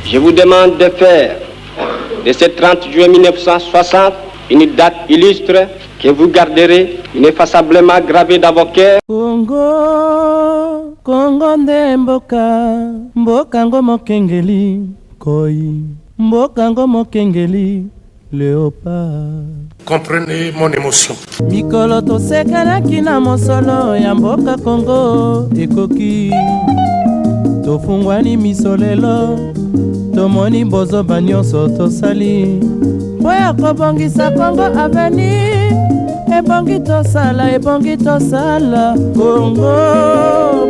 Je vous demande de faire de ce 30 juin 1960 une date illustre que vous garderez ineffaçablement gravée dans vos cœurs. Congo, Congo nde mboka, mboka ngo mokengeli, koi, mboka ngo mokengeli, léopard. Comprenez mon émotion. Mikolo tosekanaki na mosolo ya mboka Congo ekoki. Tofungwani misolelo, tomoni bozoba nyonso tosali. Oya kobongisa Congo avenir, ebongi tosala. Congo,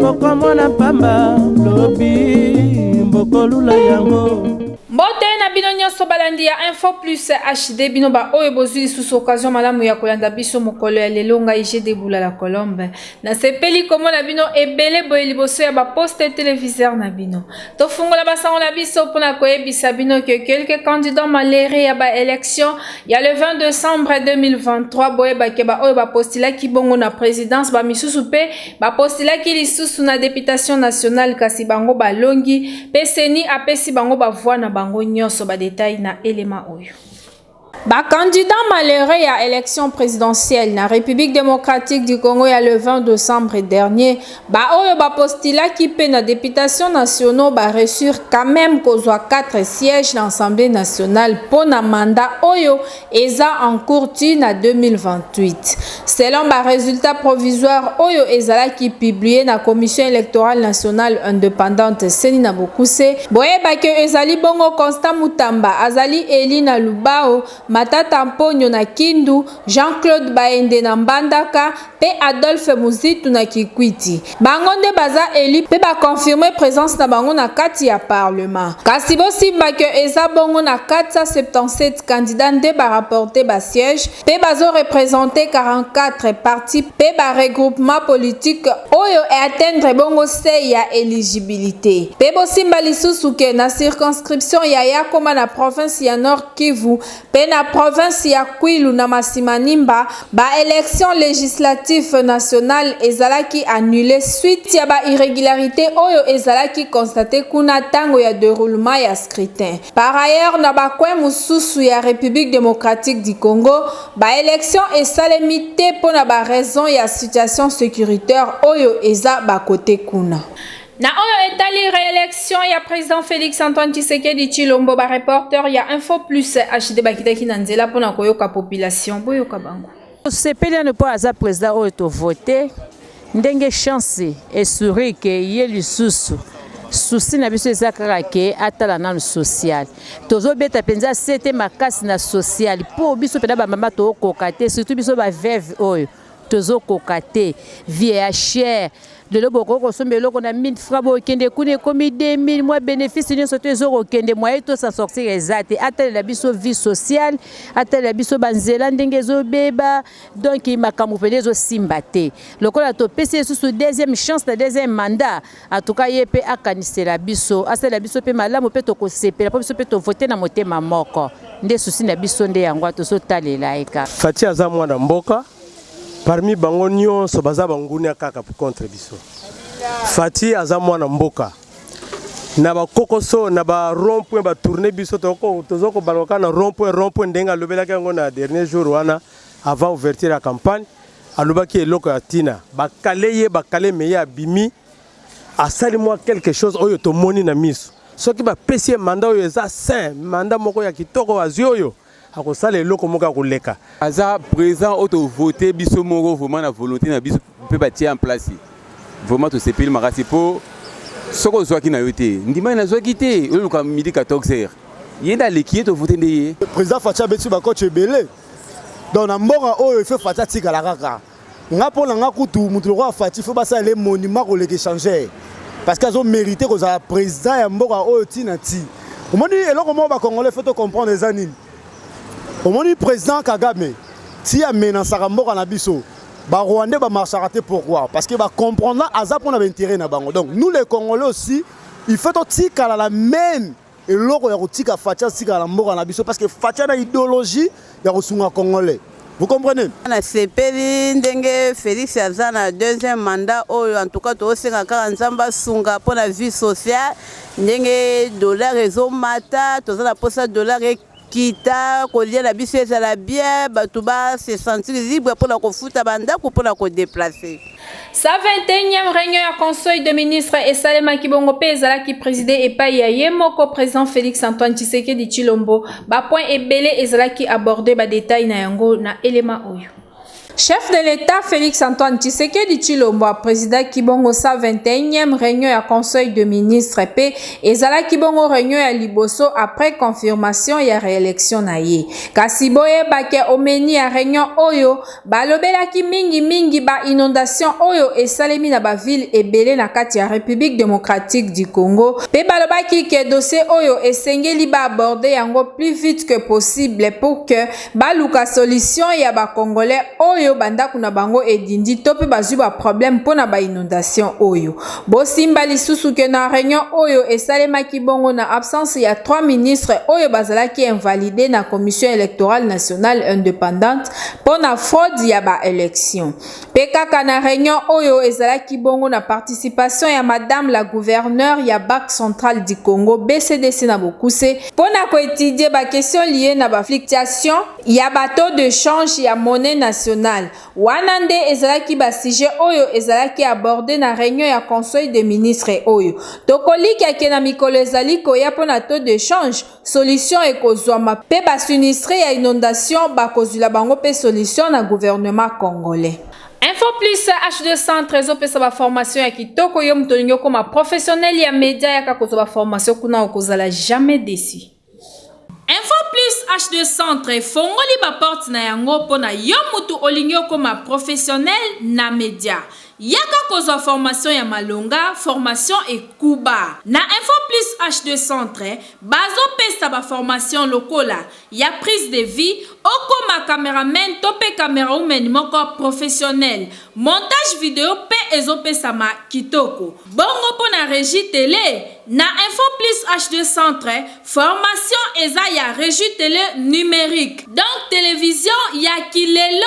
bokomona pamba, lobi, bokolula yango. Mbote na bino nyonso balandi ya Info Plus HD bino ba oyo bozuli sous occasion malamu ya kolanda biso mokolo ya lelo ngai je deboula la Colombe na sepeli komona bino ebele boye liboso ya ba poste téléviseur na bino to fungola basango na biso pona koyebisa bino que quelques candidats malérés ya ba élection ya le 20 décembre 2023 boye ba ke ba oyo ba postila ki bongo na présidence ba misusu pe ba postila ki lisusu na députation nationale kasi bango balongi pe seni apesi bango ba voix na bango nyonso ba détail na élément oyo. Ba candidat malheureux à élection présidentielle na République démocratique du Congo ya le 20 décembre dernier, ba oyo ba postila ki pe na députation nationale ba reçu quand même kozwa 4 sièges dans l'Assemblée nationale pour na mandat oyo eza en cours na 2028. Selon ba résultat provisoire oyo ezala ki publié na commission électorale nationale indépendante Seni na Bokuse, boye ba ke ezali bongo Constant Mutamba, azali Elina Lubao, Matata Mponyo na Kindu, Jean-Claude Baende na Mbandaka, pe Adolphe Muzitu na Kikwiti. Bangonde baza eli pe ba confirmer présence na bango na kati ya parlement. Kasi bo simba ke eza bongo na 477 candidats nde ba rapporter ba siège, pe bazo représenter 44 partis pe ba regroupement politique oyo e atteindre bongo seuil ya éligibilité. Pe bo simba lisusu ke na circonscription ya Yakoma na province ya Nord Kivu, pe na province ya Kwilu na Masimanimba, ba élection législative nationale ezalaki annulée suite ya ba irrégularité oyo ezalaki constaté kuna tango ya déroulement ya scrutin. Par ailleurs, na ba kwe mususu ya République démocratique du Congo, ba élection esalemi te pona ba raison ya situation sécuritaire oyo eza ba côté kuna. Na oyo etali réélection ya président Félix Antoine Tshisekedi Tshilombo ba reporter ya Info Plus HD bakitaki na nzela pona koyoka population boyoka bango. Sepeli ne pas aza président oyo to voter ndenge chance esuri ke ye lisusu souci na biso eza kaka ke atala na social tozobeta penza sete makasi na social po biso pena ba mama to kokate surtout biso ba veuve oyo tozokoka te vie ya cher de lo boko ko sombe lo na 1000 francs bo kende kune komi 2000 mois bénéfice ni soto ezoko kende moyen to s'en sortir exact atale la biso vie sociale atale la biso banzela ndenge zo beba donc makamu pele zo simbate lokola to pesi sous deuxième chance na deuxième mandat en tout cas yepe akanisela biso asala biso pe malamu pe to ko sepela po biso pe to voter na motema moko nde souci na biso nde yango to so talela eka Fatia za mwana mboka. Parmi bango nyonso baza banguni kaka contre biso. Fati aza mwana mboka. Na ba kokoso na ba rond-point ba tourner biso tozoko baloka na rond-point ndenga lobelaki yango na dernier jour wana avant ouverture la campagne alobaki eloko ya tina bakale meya bimi asali moi quelque chose oyo to moni na miso. Soki ba pesi mandat oyo eza sain mandat moko ya kitoko azioyo akosala eloko moka koleka aza présent auto voter biso moko vraiment na volonté na biso peut bâtir en place vraiment to sepeli makasi po soko zwaki na yote ndima na zwaki te o ka midi 14h yenda leki to voter ndeye président Fatia betu ba coach belé donc na mboka oyo fait Fatia tika la kaka nga pona nga kutu mutu roi Fatia faut basa les monuments ko les changer parce qu'ils ont mérité que za président ya mboka oyo tina ti o moni eloko mo ba congolais faut comprendre les années. Au moment du président Kagame, si a menacé mboka na biso, ba Rwandais ba marchera pourquoi? Parce que ba comprendre azap on a intérêt na bango. Donc nous les Congolais aussi, il faut tika la même et loko ya tika Fatia tika la mboka na biso parce que Fatia na idéologie ya kosunga congolais. Vous comprenez? Na sepeli ndenge Félix aza na deuxième mandat oyo en tout cas to senga ka nzamba sunga pour la vie sociale ndenge dollar ezomata to za na posa dollar kita kolia na biso ezala bien bato ba se sentir libre pour la kofuta bandako pour la ko déplacer. Sa 21e réunion à conseil de ministres et Salema Kibongo Pezala qui présidait et pas Yemoko président Félix Antoine Tshisekedi Tshilombo ba point ebele ezala qui abordé ba détail na yango na élément oyo. Chef de l'État Félix Antoine Tshisekedi Tshilombo président Kibongo sa 21e réunion à conseil de ministres et ezala Kibongo réunion à Liboso après confirmation ya réélection na ye. Kasi boye bake omeni ya réunion oyo balobela ki mingi ba inondation oyo esalemi na ba ville ebele na kati ya République démocratique du Congo. Pe balobaki ke dossier oyo esengeli ba aborder yango plus vite que possible pour que baluka solution ya ba congolais oyo banda kuna bango edindi tope bazwi ba problème pona ba inondation oyo. Bosimba lisusu ke na réunion oyo esalemaki bongo na absence ya 3 ministres oyo bazalaki invalidé na commission électorale nationale indépendante pona fraude ya ba élection. Pekaka na réunion oyo ezalaki bongo na participation ya madame la gouverneure ya Banque centrale du Congo BCDC na Bokuse pona ko étudier ba question liée na ba fluctuation ya ba taux de change ya monnaie nationale. Wanande ezalaki ba sujet oyo ezalaki abordé na réunion ya conseil des ministres oyo. Tokoliki ke na mikolo ezali koya pona taux de change solution ekozwama pe ba sinistre ya inondation bakozula bango pe solution na gouvernement congolais. Info plus H2 Centre ezopesa ba formation ya kitoko yo mtolingo koma professionnel ya média ya kakozo ba formation kuna okozala jamais déçu. Info plus H2 Centre fongoli ba porte na yango pona yo mutu olingyo koma professionnel na média. Yaka kozo formation ya malonga, formation et kuba. Na Info plus H2 Centre, bazo pesa ba formation lokola, ya prise de vie, okoma cameraman tope camera woman moko professionnel. Montage vidéo pe ezo pesa ma kitoko. Bongo pona régie télé, na Info plus H2 Centre, formation eza ya régie télé numérique. Donc télévision ya kilelo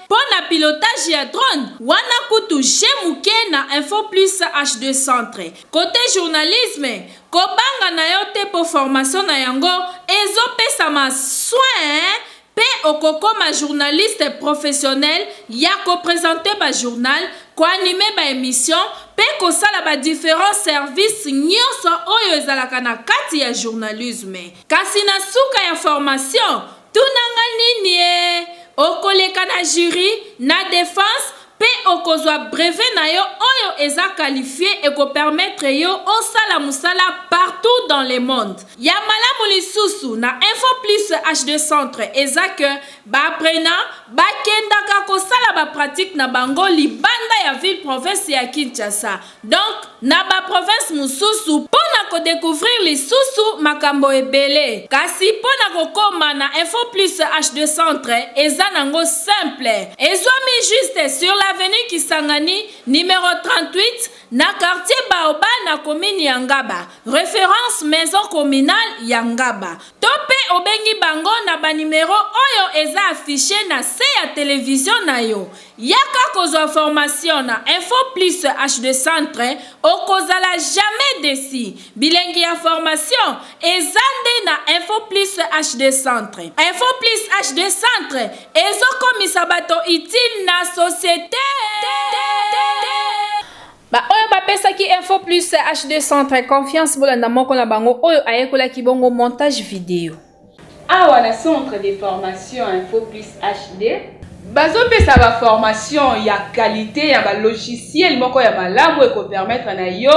pona pilotage ya drone, wana kutu jemuke na Info plus H2 Centre. Côté journalisme, kobanga na yo te po formation na yango ezo pesa ma soin pe okokoma journaliste professionnel ya ko présenter ba journal, ko animer ba émission pe ko sala ba différents services nyonso oyo ezalaka na kati ya journalisme. Kasi na suka ya formation tunanga nini okoleka na jury na défense pe okozwa brevet na yo oyo eza qualifié et ko permettre yo osala musala partout dans le monde. Ya malamu lisusu na Info plus H2 Centre eza que ba apprenant ba kendaka ko sala ba pratique na bango libanda ya ville province ya Kinshasa. Donc na ba province mususu pona ko découvrir lisusu makambo ebele. Kasi pona ko koma na Info plus H2 Centre eza nango simple. Ezomi juste sur l'avenue Kisangani numéro 38 na quartier Baoba na commune Yangaba. Référence maison communale Yangaba. Tope obengi bango na ba numéro oyo eza affiché na se ya télévision na yo. Yaka kozo formation na Info plus H2 Centre okozala jamais déçu. Bilengi ya formation ezande na Info plus H2 Centre. Info plus H2 Centre ezokomisa bato utile na société. Ba oyo bapesa ki Info plus H2 Centre confiance bolanda moko na bango oyo ayekola ki bongo montage vidéo. Awa na centre de formation Info plus HD bazo pesa ba formation ya qualité ya ba logiciel moko ya malamu et ko permettre na yo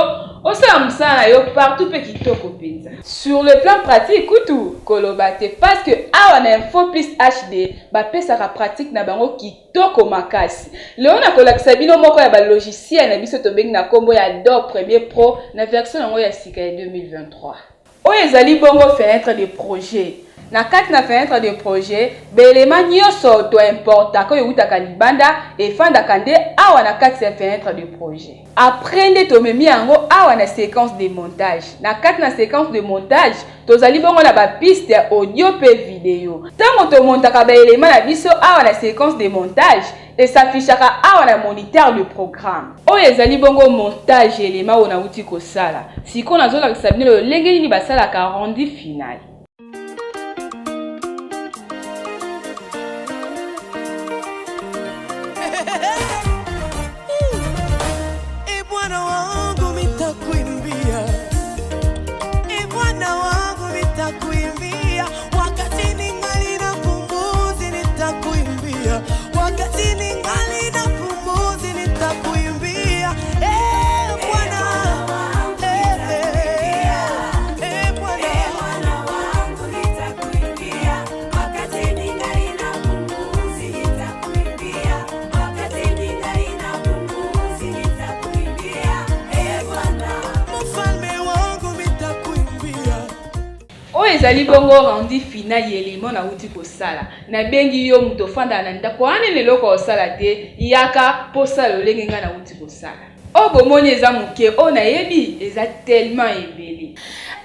osala musala yo partout pe kitoko penza. Sur le plan pratique kutu kolobate parce que awa na Info plus HD ba pesa ka pratique na bango kitoko makasi. Leo na kolakisa bino moko ya ba logiciel na biso to bengi na kombo ya Adobe Premiere Pro na version yango ya sika ya 2023. Oyo ezali bongo fenêtre de projet. na kati na fenêtre de projet belema nyonso to importa ko yutaka libanda efandaka nde awa na kati ya fenêtre de projet. Après nde tomemi yango awa na séquence de montage. Na kati na séquence de montage tozali bongo na ba piste audio pe vidéo. Tango to montaka ba elema na biso awa na séquence de montage et s'affichera awa na moniteur du programme. Oyo ezali bongo montage elema ona uti ko sala. Siko nazolakisa bino lolenge nini basalaka rendu final. Ezali bongo rendu final yelimo na uti ko sala na bengi yo muto fanda na ndako anene loko osala te yaka posa lolenge nga na uti ko sala o bomoni eza muke o na yebi eza tellement ebeli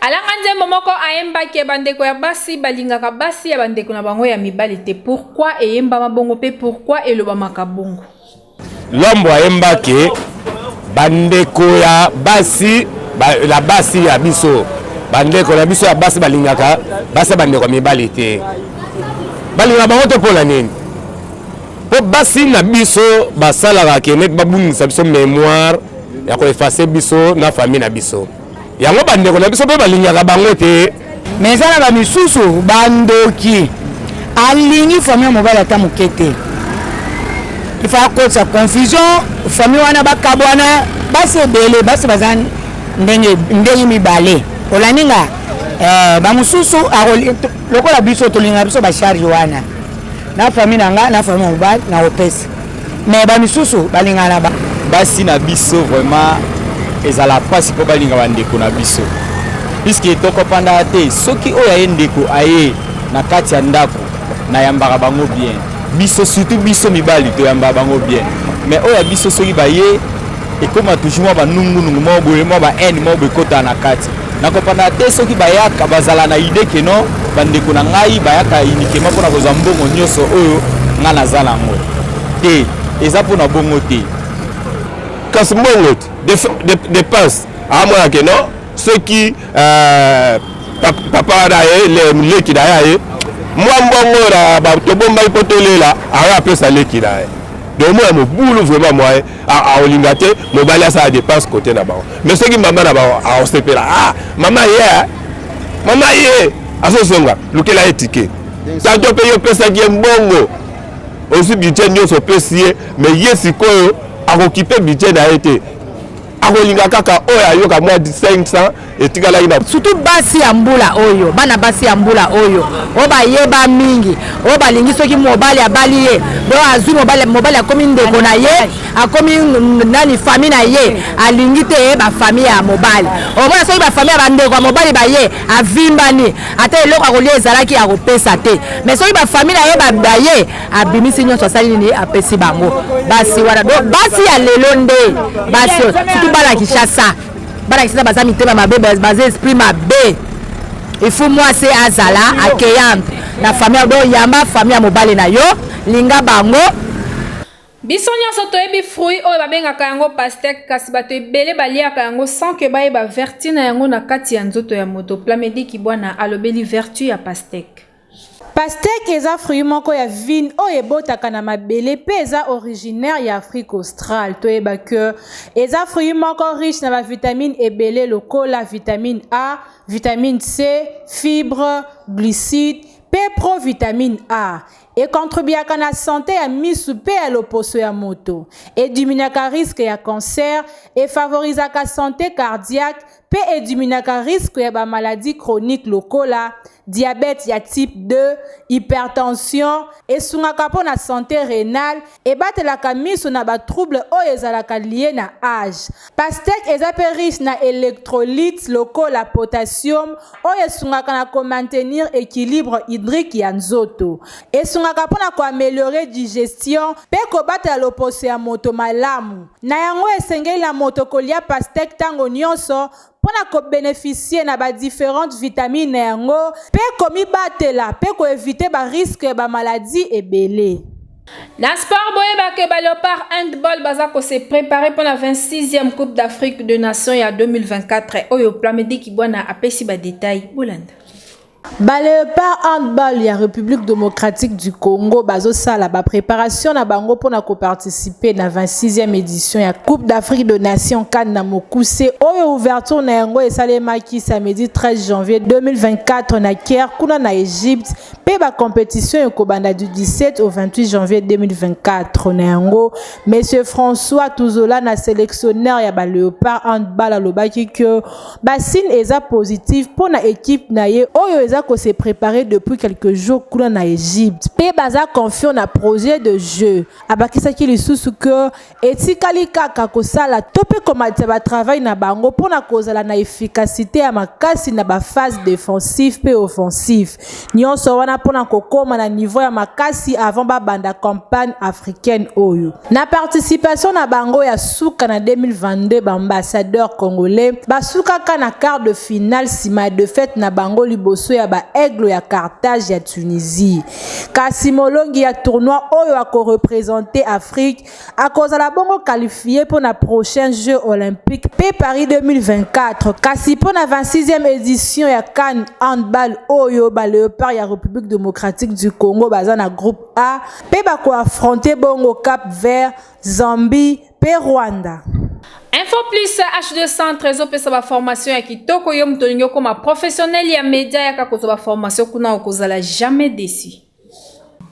alanga nzembo moko ayemba ke bandeko ya basi balingaka basi ya bandeko na bango ya mibali te pourquoi eyemba mabongo pe pourquoi eloba makabongo lombo ayemba ke bandeko ya basi la basi ya biso bandeko na biso ya basi balingaka basi bandeko mibali te balinga bango to pola nini po basi na biso basalaka ke net babungisa biso mémoire ya ko effacer biso na famille na biso yango bandeko na biso pe balingaka bango te mais ezala ba misusu bandoki alingi famille mobile ata mokete il faut akosa confusion famille wana bakabwana basi ebele basi bazani ndenge mibale olaninga bamususu lokola biso tolinga biso basharge wana na famille nanga na famille mobile na opesi mais bamisusu balingana basi na biso vraiment ezala pasi po balinga bandeko na biso puisque tokopanda te soki oyo aye ndeko aye na kati ya ndako na yambaka bango bien biso surtout biso mibali toyambaka bango bien mais oyo biso soki baye ekoma toujours mwa banungunungu mwa boye mwa ba haine mwa boye kota na kati nakopanda te soki bayaka bazala na ide ke no bandeko na ngai bayaka uniquement mpona kozwa mbongo nyonso oyo nga naza nango te eza mpona bongo te kasi mbongo dépense amona ke no soki papa na ye leki na ye mwa mbongo na tobombaki po tolela ayo apesa leki na ye donc moi mobulu vraiment moi aolinga te mobali asala dépense côté na bango mais soki mama na bango aosepela mama ye azozonga lukela ye tike tanto mpe yo opesaki ye mbongo ozwi budget nyonso opesi ye mais ye sikoyo akokipe budget na ye te akolinga kaka oyo ayoka mwa 500 etikalaki na surtout basi ya mbula oyo bana basi ya mbula oyo o bayeba mingi o balingi soki mobali abali ye bo azwi mobali akomi ndeko na ye akomi nani famille na ye alingi te ba famille ya mobali omona soki ba famille ya bandeko ya mobali baye avimbani ata eloko akolia ezalaki akopesa te mais soki ba famille na ye baye abimisi nyonso asali nini apesi bango basi wana basi ya lelo nde basi surtout bana Kinshasa bana Kinshasa baza mitema mabe baza esprit mabe il faut moi c'est azala accueillante na famille do yamba famille ya mobali na yo linga bango biso nyonso toyebi fruit oyo babengaka yango pastèque kasi bato ebele baliaka yango sans ke bayeba vertu na yango na kati ya nzoto ya moto Plamedi bwana alobeli vertu ya pastèque. Pastèque eza fruit moko ya vigne oyo ebotaka na mabele pe eza originaire ya Afrique australe toyeba ke eza fruit moko riche na ba vitamine ebele lokola vitamine A, vitamine C, fibre, glucides pe provitamine A. et contribuaka na santé ya misu pe ya loposo ya moto et diminuaka risque ya cancer et favorisaka santé cardiaque pe ediminaka risque ya ba maladie chronique lokola diabète ya type 2, hypertension et sungaka po na santé rénale et batelaka miso na ba trouble oyo ezalaka lié na âge. Pastèque eza pe riche na électrolytes lokola potassium oyo sungaka na ko maintenir équilibre hydrique ya nzoto. Et sungaka po na ko améliorer digestion pe ko batela loposo ya moto malamu. Na yango esengeli la moto kolia pastèque tango nyonso pona ko bénéficier na ba différentes vitamines na yango pe komi batela pe ko éviter ba risque ba maladie ebele. Na sport boyeba ke ba Léopard handball baza ko se préparer pour la 26e Coupe d'Afrique de Nations ya 2024 oyo Plamedi Kibwana apesi ba détail Bolanda. Ba Léopard handball ya République démocratique du Congo bazo sala ba préparation na bango pona ko participer na 26e édition ya Coupe d'Afrique de Nations CAN na Mokuse oyo ouverture na yango esalemaki samedi 13 janvier 2024 na Caire kuna na Égypte pe ba compétition ekobanda du 17 au 28 janvier 2024 na yango monsieur François Touzola na sélectionneur ya ba Léopard handball alobaki que ba signe eza positif pona équipe na ye oyo eza ko se préparer depuis quelques jours kuna na Égypte pe baza confiant na projet de jeu abakisaki lisusu que etikali kaka kosala to pe komata ba travail na bango pona kozala na efficacité ya makasi na ba phase défensif pe offensif nyonso wana pona kokoma na niveau ya makasi avant ba banda campagne africaine oyo na participation na bango ya suka na 2022 ba ambassadeur congolais basuka ka na quart de finale sima de fête na bango liboso ya ba aigle ya Carthage ya Tunisie kasi molongi ya tournoi oyo ako représenter Afrique akozala bongo qualifié pour na prochain Jeux olympiques pe Paris 2024 kasi pour na 26e édition ya CAN handball oyo ba Léopard ya République démocratique du Congo baza na groupe A pe bako affronter bongo Cap Vert, Zambie pe Rwanda. Info plus H2 Centre ezopesa ba formation ya kitoko yo mtolingo koma professionnel ya media ya kakozo ba formation kuna okozala jamais déçu.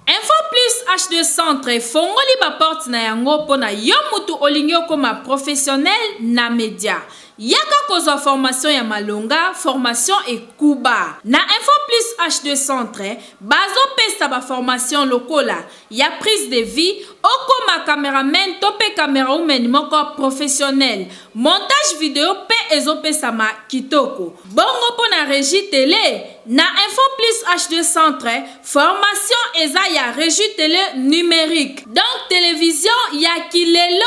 Info plus H2 Centre fongoli ba porte na yango pona yo mutu olingyo koma professionnel na media. Yaka kozo formation ya malonga, formation et kuba. Na Info plus H2 Centre, bazo pesa ba formation lokola, ya prise de vie, okoma cameraman tope camera woman moko professionnel. Montage vidéo pe ezo pesa ma kitoko. Bongo pona régie télé. Na Info plus H2 Centre, formation eza ya régie télé numérique. Donc télévision ya kilelo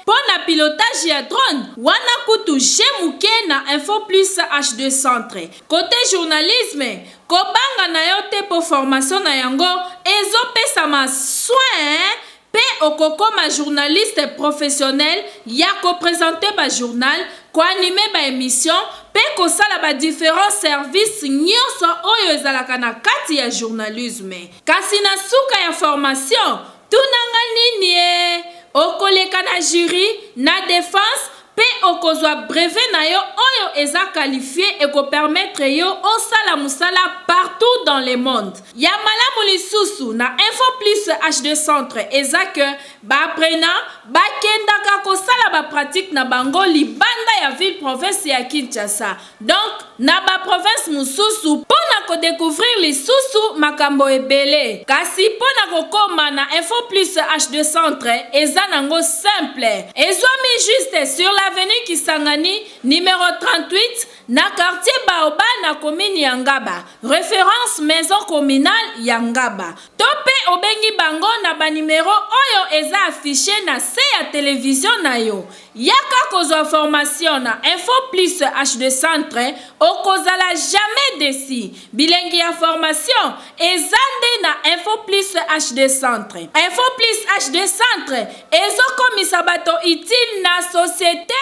pona pilotage ya drone. Wana kutu jemuke na Info plus H2 Centre. Côté journalisme, kobanga na yo te po formation na yango ezo pesa ma soin pe okokoma journaliste professionnel ya ko présenter ba journal, ko animer ba émission pe ko sala ba différents services nyonso oyo ezalaka na kati ya journalisme. Kasi na suka ya formation tunanga nini okoleka na jury na défense pe okozwa brevet na yo oyo eza qualifié et ko permettre yo osala musala partout dans le monde. Ya malamu lisusu na Info plus H2 Centre eza que ba apprenant ba kendaka ko sala ba pratique na bango libanda ya ville province ya Kinshasa. Donc na ba province mususu pona ko découvrir lisusu makambo ebele. Kasi pona ko koma na Info plus H2 Centre eza nango simple. Ezwami juste sur l'avenue Kisangani numéro 38 na quartier Baoba na commune Yangaba. Référence maison communale Yangaba. Tope obengi bango na ba numéro oyo eza affiché na se ya télévision na yo. Yaka kozwa formation na Info plus H2 Centre okozala jamais déçu. Bilengi ya formation ezande na Info plus H2 Centre. Info plus H2 Centre ezokomisa bato utile na société.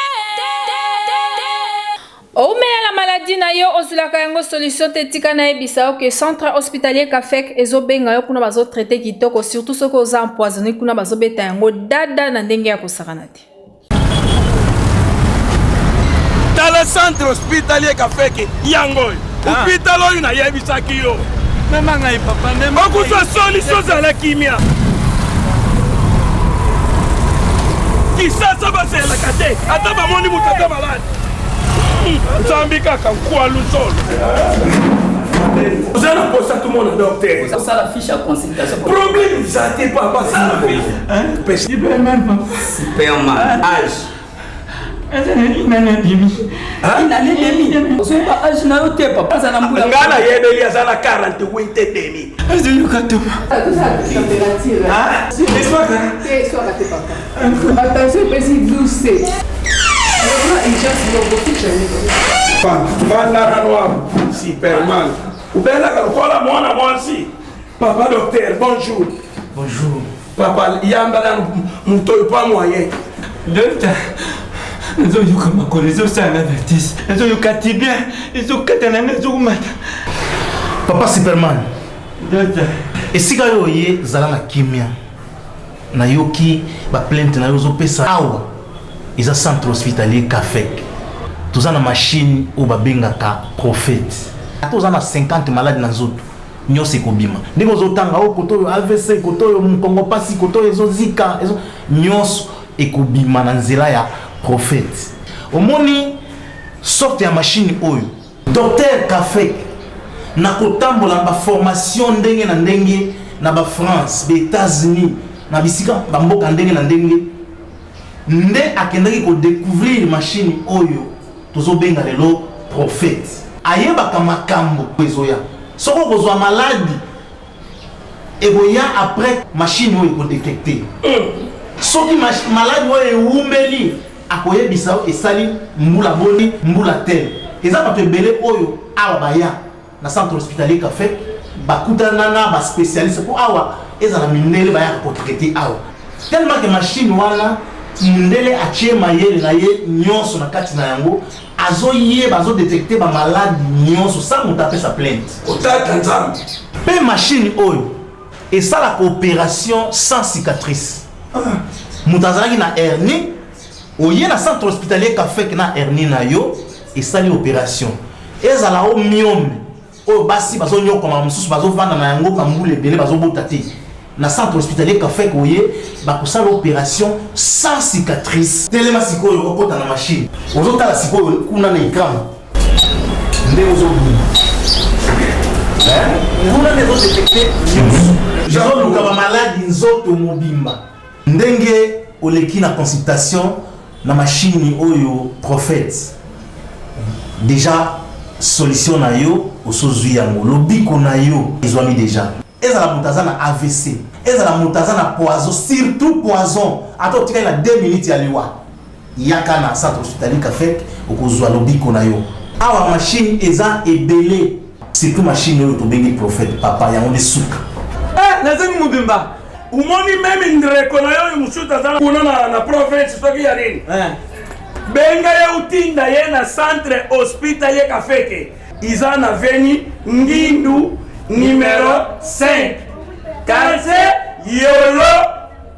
Oumela la maladie na yo osilaka yango solution tetika na ebisa que centre hospitalier Kafek ezobenga yo kuna bazo traiter kitoko surtout ceux qui ont empoisonné kuna bazo beta yango dada na ndenge ya kosakana te. Dans le centre hospitalier Kafek yango hôpital oyo na yebisaki yo Même ngai papa, même. Okusa solution za la kimia. Kisasa base la kate. Ata ba moni mutata malade. Nzambi kaka kwa lusolo. Vous allez poser tout le monde docteur. Ça la fiche à consultation. Problème, ça t'es pas passé. Hein? Superman, papa. Superman. Âge. Une année et demie. Une année et demie. Vous n'avez pas âge, n'a pas papa. Ça n'a pas âge. Ngana yebeli azala 48 et demi. Est-ce que vous avez température? Ah, c'est soit raté papa. Attention, précis douce. Superman. Ou bien là, moi aussi. Papa docteur, bonjour. Bonjour. Papa, il y a un pas moyen. Docteur, ils ont eu comme un collègue, ils ont un avertissement. Ils ont eu quatre bien, ils ont quatre années, ils ont matin. Papa Superman. Docteur. Et si vous avez zala kimia, na yoki ba plainte na yozo pesa awa. Ils ont centre hospitalier Kafek. Tous en machine ou babengaka prophète. Tous en 50 malades dans zoto. Nyose kobima. Ndiko zotanga o koto AVC koto yo Mkongo pasi koto ezo zika ezo nyos ekobima na nzela ya prophète. Omoni sorte ya machine oyo. Docteur Kafek na kotambola ba formation ndenge na ndenge na ba France, ba États-Unis, na bisika ba mboka ndenge na ndenge. Nde akendaki ko découvrir machine oyo tozobenga lelo prophète. Ayebaka makambo ezoya. Soko kozwa maladie eboya après machine oyo ko détecter. Soki maladie oyo ewumbeli akoyebisa esali mbula boni mbula tel. Eza bato ebele oyo awa baya na centre hospitalier Kafek bakutana na ba spécialiste pour awa ezala mindele baya ko traiter awa. Tellement que machine wana mundele achie mayele na ye nyonso na kati na yango azoyeba azo détecter ba malade nyonso sans monter sa plainte. Otaka nzambe. Pe machine oyo et ça la coopération sans cicatrice. Mutazaki na hernie oye na centre hospitalier Kafek na hernie na yo et ça l'opération. Ezala o myome o basi bazo nyoko ma mususu bazo vanda na yango kambule belé bazo botate. Na centre hospitalier Kafek oye bakosa l'opération sans cicatrice. Telema sikoyo okota na machine. Ozota la sikoyo kuna na écran. Ndé ozobuni. Kuna nezo détecter genre luka ba malade nzoto mobimba. Ndenge oleki na consultation na machine oyo prophète. Déjà solution na yo osozwi yango lobiko na yo ezwami déjà. Ezala mutazana AVC, ezala mutazana poison, surtout poison. Ato tika na 2 minutes ya liwa. Yaka na centre hospitalier Kafek okozwa lobiko na yo. Awa machine eza ebele. Surtout machine oyo to bengi prophète papa ya on suka. Nazemi mubimba. Umoni meme ndreko na yo musuta zana kuna na province soki ya nini? Benga ya utinda ye na centre hospitalier Kafeke. Iza na veni Ngindu numéro 5. Quartier Yolo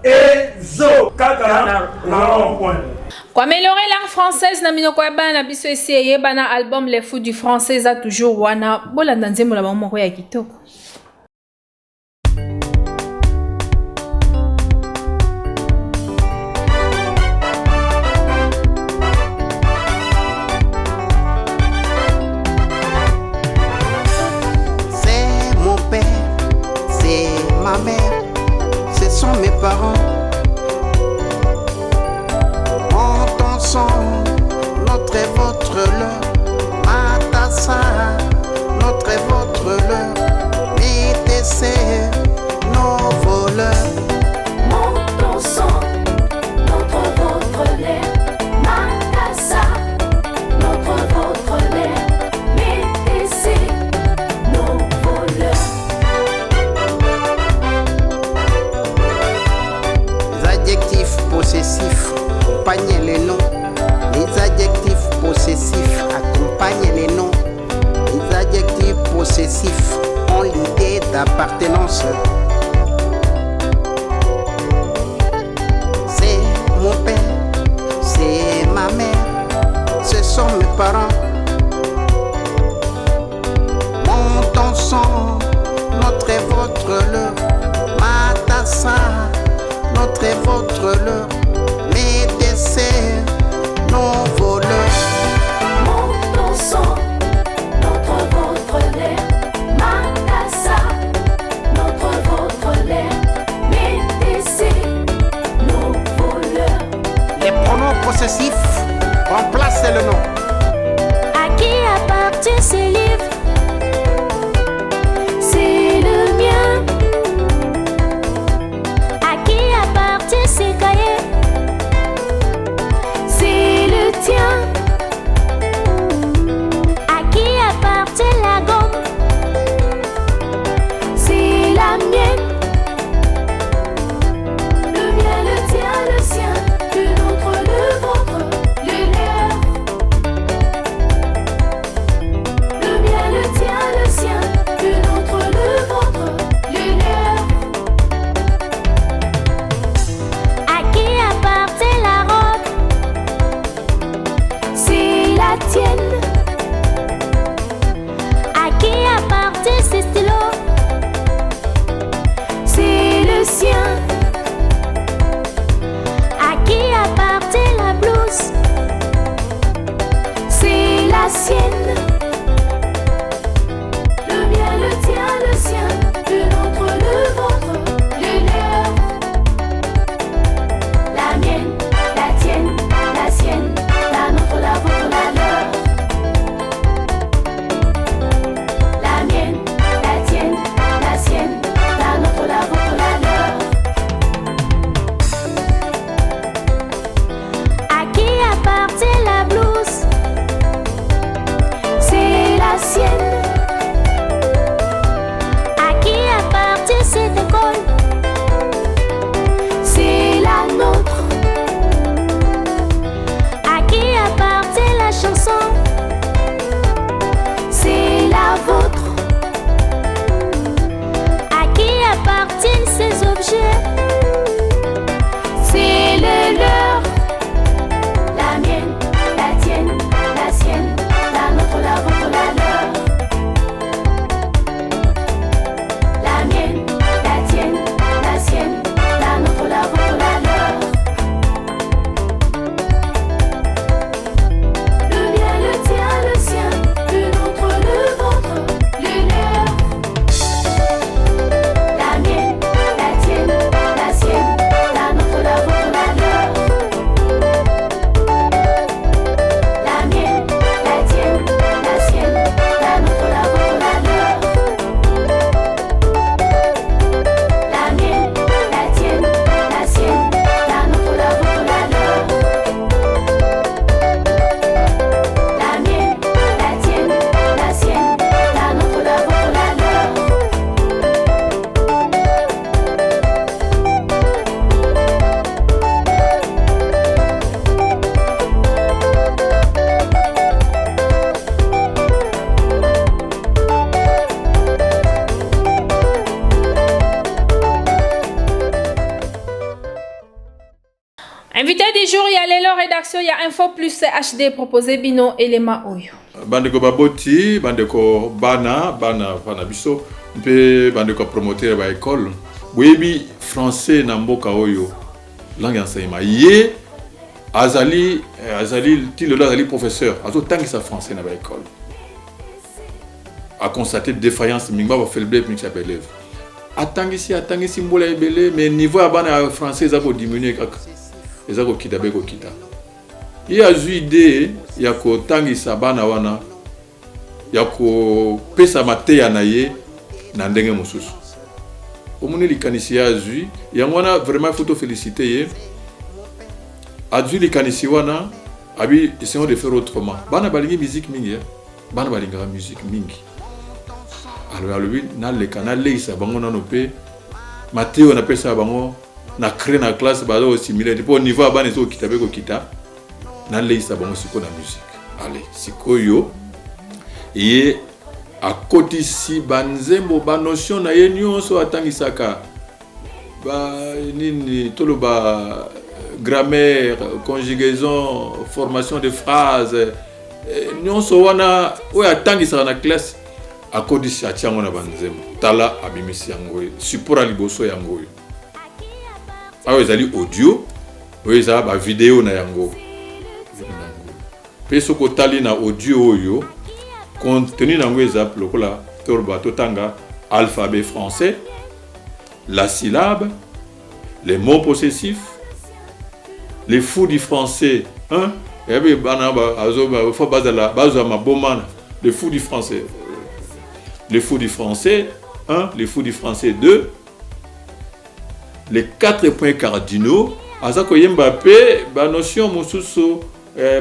et Zo. Kaka na rond-point. Pour améliorer la langue française, na minoko ya bana biso esi bana album Les Fous du Français a toujours wana bolanda nzembo la mama ya kitoko. C'est mon père, c'est ma mère, ce sont mes parents. Notre et votre leur, Matassa, notre et votre leur, BTC, nos voleurs. Mon sang, notre votre l'air, Matassa, notre votre l'air, BTC, nos voleurs. Les adjectifs possessifs accompagnent les noms. Les adjectifs possessifs accompagnent les noms. Les adjectifs possessifs ont l'idée d'appartenance. C'est mon père, c'est ma mère, ce sont mes parents. Mon sang, notre leurre, mes desserts, nos voleurs. Mon sang, notre votre l'air, Makassa, notre votre l'air, Métessé, nos voleurs. Les pronoms possessifs remplacent le nom. À qui appartient ces livres? C'est le mien. À qui appartient ces cahiers? C'est le tien. À qui appartient la gomme? C'est la mienne. Le mien, le tien, le sien, le nôtre, le vôtre, le leur. Le mien, le tien, le sien, le nôtre, le vôtre, le leur. À qui appartient la robe? C'est la tienne. À qui appartient ces stylos? C'est le sien. À qui appartient la blouse? C'est la sienne. Le mien, le tien, le sien, le nôtre, le vôtre, le leur. La mienne, la tienne, la sienne, la nôtre, la vôtre, la leur. La mienne, la tienne, la sienne, la nôtre, la vôtre, la leur. À qui appartient la blouse? C'est la sienne. À qui appartient cette école? C'est la nôtre. À qui appartient la chanson? C'est la vôtre. À qui appartiennent ces objets? C'est le leur. La mienne, la tienne, la sienne, la nôtre, la vôtre, la leur. La mienne, la tienne, la sienne, la nôtre, la vôtre, la leur. Le mien, le tien, le sien, le nôtre, le vôtre, le leur. La mienne, la tienne, la sienne, la nôtre, la vôtre, la leur. La mienne, la tienne, la sienne, la nôtre, la vôtre, la leur. La mienne, la tienne, la sienne, la nôtre, la vôtre, la leur. La mienne, la tienne, la sienne, la nôtre, la vôtre, la leur. Invité du jour, il y a l'élo rédaction, il y a Info Plus HD proposé Bino Elema Oyo. Bandeko baboti, bandeko bana biso, mpe bandeko promoteur ba école. Boyebi français na mboka oyo, langue enseignement. Ye azali tilelo azali professeur, azo tangisa français na ba école. A constaté défaillance mingba ba faiblesse mingsa ba élève. Atangisi mbola ebele, mais niveau ya bana français za ko diminuer kaka. Eza ko kita be ko kita. Il y a une idée, il y a ko tangisa bana wana, ya ko pesa mateya na ye na ndenge mosusu. Omoni likanisi ya azui, ya wana vraiment faut te féliciter ye. Azui likanisi wana abi essayons de faire autrement. Bana balingi musique mingi, bana balinga musique mingi. Alors lui na le canal leisa bango na nope Mathéo na pesa bango na créer na classe bazo similaire pour niveau abane so kitabe ko kita na leisa bango siko na musique. Allez, sikoyo et à côté si banzembo ba notion na ye nyonso atangisaka ba nini toloba grammaire, conjugaison, formation de phrases nyonso wana oya atangisaka na classe à côté si atiango na banzembo tala abimisi yango support liboso yango awa ezali audio oyo eza ba vidéo na yango pe soko tali na audio oyo contenu nango eza lokola torba totanga alphabet français, la syllabe, les mots possessifs, les fous du français 1, les fous du français 1, les fous du français 2, les 4 points cardinaux, azako yembape, ba notion mosusu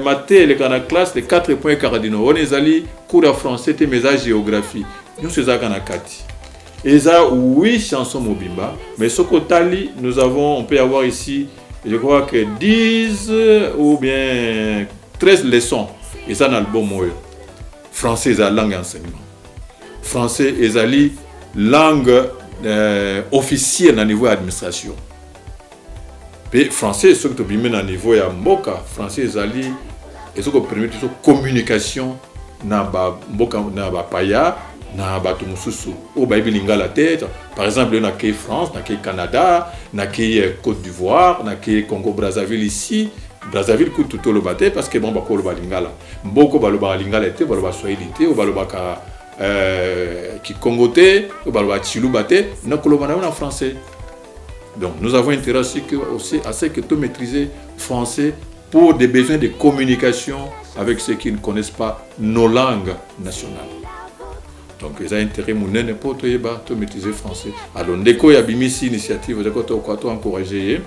maté les kana classe les 4 points cardinaux. On est allé cours de français et message géographie. Nous c'est ça kana kati. Et ça 8 chansons mobimba, mais ce côté nous avons, on peut avoir ici, je crois que 10 ou bien 13 leçons. Et ça dans l'album français est la langue enseignement. Français est la langue officielle au niveau administration. Et français ce que tu as au niveau ya mboka, français est et ce qui permet de communication na ba mboka na ba paya na bato mususu o ba bilinga la tête. Par exemple na ke France, na ke Canada, na ke Côte d'Ivoire, na ke Congo Brazzaville ici. Brazzaville coûte tout le baté parce que bon ba ko lo balingala. Mboko ba lo balingala té, ba lo ba swahili té, o ba lo ba ka qui congoté, o ba lo ba chilu baté, na ko lo ba na français. Donc nous avons intérêt aussi à ce que tu maîtrises français pour des besoins de communication avec ceux qui ne connaissent pas nos langues nationales. Donc ils ont intérêt pour maîtriser français. Alors ndeko ya bimisi initiative de ko encourager.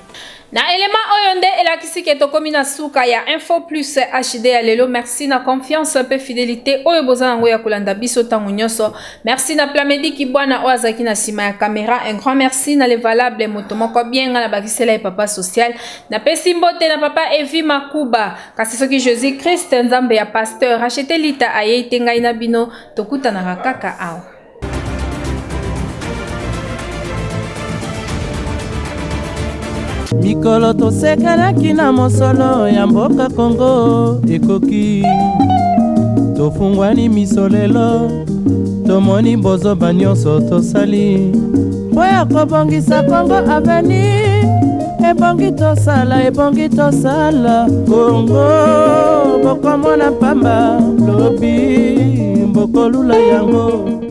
Na élément oyonde elakisi ke tokomi na suka ya Info Plus HD ya lelo. Merci na confiance pe fidélité oyo bozana ngo ya kolanda biso tango nyonso. Merci na Plamedi ki bwana oazaki na sima ya caméra. Un grand merci na le valable motomoko bien na bakisela e papa social. Na pesi mbote na papa Evi Makuba. Kasi soki Jésus Christ nzambe ya pasteur rachete lita aye tengai na bino tokuta na kaka ao. mikolo tosekelaki na mosolo ya mboka Kongo ekoki tofungwani miso lelo tomoni bozoba nyonso tosali po ya kobongisa Kongo aveni ebongi tosala Kongo bokomona pamba lobi mbokolula yango